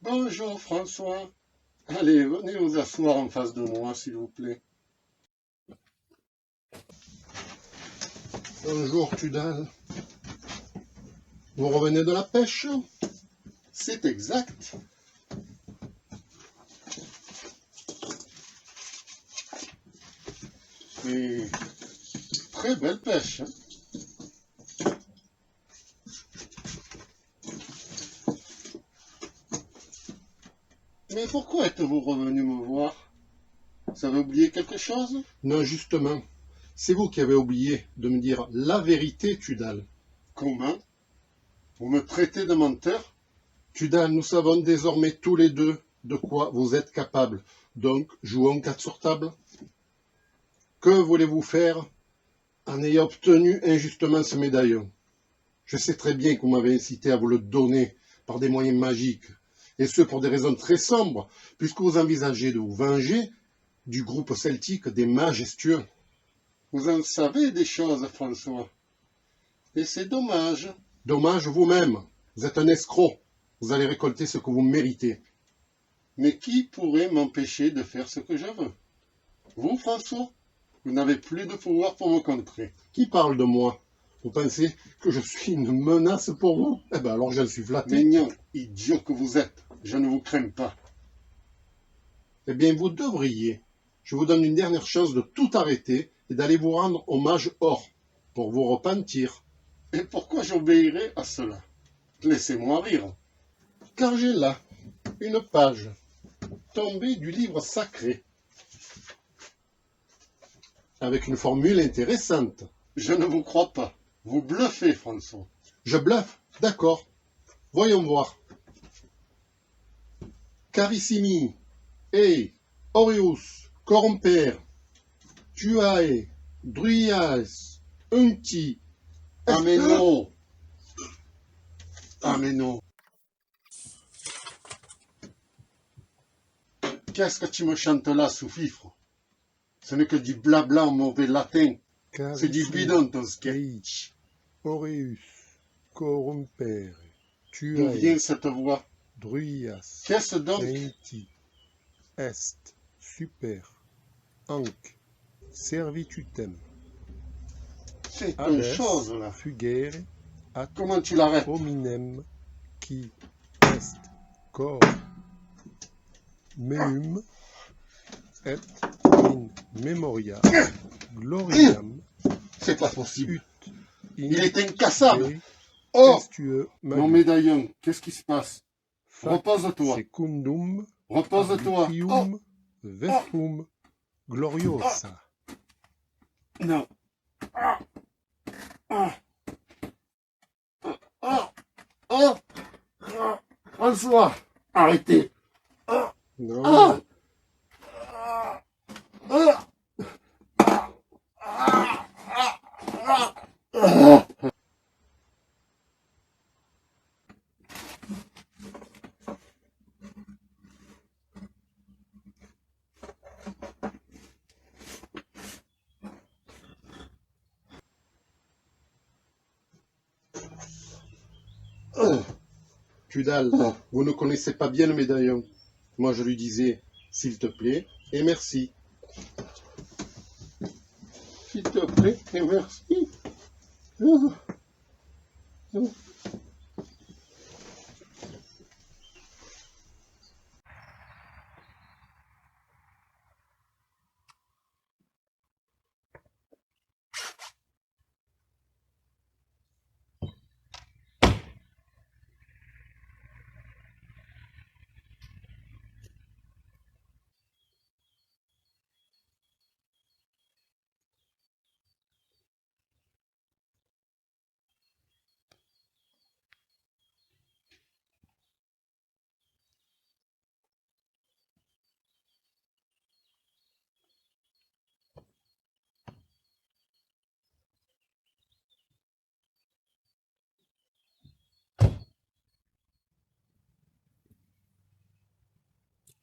Bonjour François. Allez, venez vous asseoir en face de moi, s'il vous plaît. Bonjour Tudal. Vous revenez de la pêche? C'est exact. Et très belle pêche, hein. Mais pourquoi êtes-vous revenu me voir? Vous avez oublié quelque chose? Non, justement. C'est vous qui avez oublié de me dire la vérité, Tudal. Comment? Vous me traitez de menteur? Tudal, nous savons désormais tous les deux de quoi vous êtes capable. Donc, jouons 4 sur table. Que voulez-vous faire en ayant obtenu injustement ce médaillon? Je sais très bien que vous m'avez incité à vous le donner par des moyens magiques, et ce pour des raisons très sombres, puisque vous envisagez de vous venger du groupe celtique des Majestueux. Vous en savez des choses, François. Et c'est dommage. Dommage vous-même, vous êtes un escroc, vous allez récolter ce que vous méritez. Mais qui pourrait m'empêcher de faire ce que je veux? Vous, François? Vous n'avez plus de pouvoir pour me contrer. Qui parle de moi? Vous pensez que je suis une menace pour vous? Eh bien alors j'en suis flatté. Mignon, idiot que vous êtes, je ne vous crains pas. Eh bien vous devriez. Je vous donne une dernière chance de tout arrêter et d'aller vous rendre hommage or, pour vous repentir. Et pourquoi j'obéirais à cela? Laissez-moi rire. Car j'ai là une page tombée du livre sacré, avec une formule intéressante. Je ne vous crois pas. Vous bluffez, François. Je bluffe, d'accord. Voyons voir. Carissimi, aureus, corrompere, tuae, druias, unti. Ah mais non! Ah mais non! Qu'est-ce que tu me chantes là, sous-fifre? Ce n'est que du blabla en mauvais latin. C'est du bidon ton sketch. Aureus, corrompere, D'où vient cette voix? druias, Qu'est-ce donc? enti, est, super, anc, servitutem, C'est une chose là. fugere, at Comment tu l'arrêtes? hominem, qui est cor, meum, et in memoria, gloriam, C'est pas possible. ut, Il est incassable. in Oh! testueux Mon magum, médaillon, qu'est-ce qui se passe? fac Repose-toi. secundum, Repose-toi. Oh! Arbitrium verum gloriosa. Non. Ah! Ah! Ah! Ah! Ah! François, arrêtez. Ah! Non, Ah! Ah! Ah! Ah! Ah! Ah! Tudal, vous ne connaissez pas bien le médaillon. Moi, je lui disais, s'il te plaît, et merci. S'il te plaît, et merci. Ah! Ah!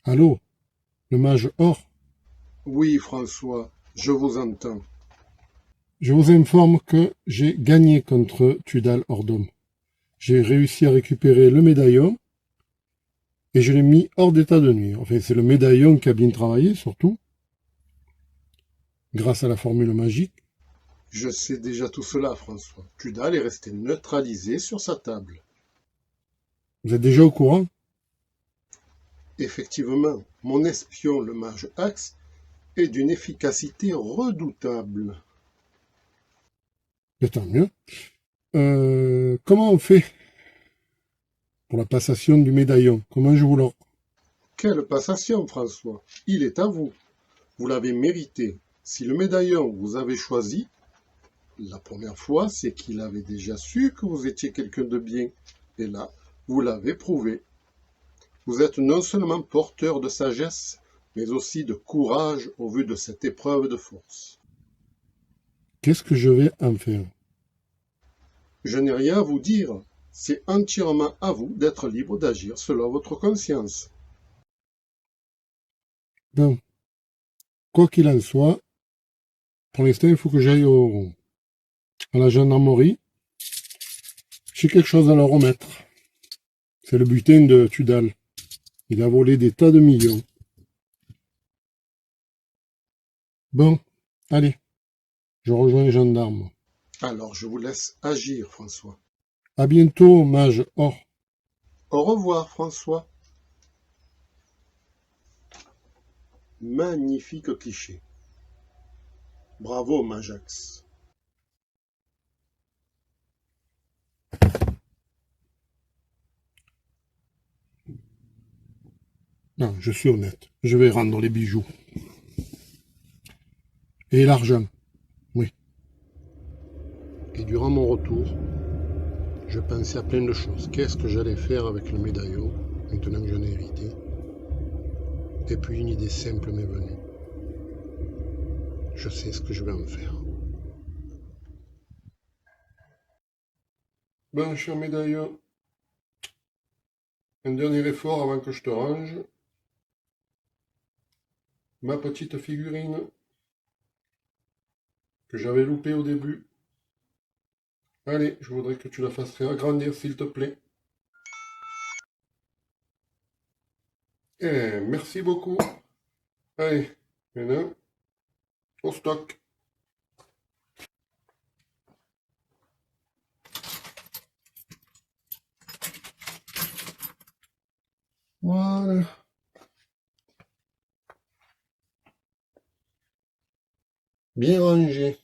Allô, le mage Or, Oui, François, je vous entends. je vous informe que j'ai gagné contre Tudal Ordom. J'ai réussi à récupérer le médaillon et je l'ai mis hors d'état de nuire. Enfin, c'est le médaillon qui a bien travaillé, surtout, grâce à la formule magique. Je sais déjà tout cela, François. Tudal est resté neutralisé sur sa table. Vous êtes déjà au courant? Effectivement, mon espion, le mage Axe, est d'une efficacité redoutable. Et tant mieux. Comment on fait pour la passation du médaillon? Comment je vous l'offre? Quelle passation, François! Il est à vous. Vous l'avez mérité. Si le médaillon vous avait choisi, la première fois, c'est qu'il avait déjà su que vous étiez quelqu'un de bien. Et là, vous l'avez prouvé. Vous êtes non seulement porteur de sagesse, mais aussi de courage au vu de cette épreuve de force. Qu'est-ce que je vais en faire? Je n'ai rien à vous dire. C'est entièrement à vous d'être libre d'agir selon votre conscience. Bon, quoi qu'il en soit, pour l'instant, il faut que j'aille à la gendarmerie. J'ai quelque chose à leur remettre. C'est le butin de Tudal. Il a volé des tas de millions. Bon, allez, je rejoins les gendarmes. Alors je vous laisse agir, François. À bientôt, mage Or. Au revoir, François. Magnifique cliché. Bravo, Majax. Non, je suis honnête. Je vais rendre les bijoux. Et l'argent. Oui. Et durant mon retour, je pensais à plein de choses. Qu'est-ce que j'allais faire avec le médaillon, maintenant que j'en ai hérité? Et puis une idée simple m'est venue. Je sais ce que je vais en faire. Ben, cher médaillon, un dernier effort avant que je te range. Ma petite figurine que j'avais loupée au début. Allez, je voudrais que tu la fasses réagrandir, s'il te plaît. Merci beaucoup. Allez, maintenant, au stock. Voilà. Bien rangé.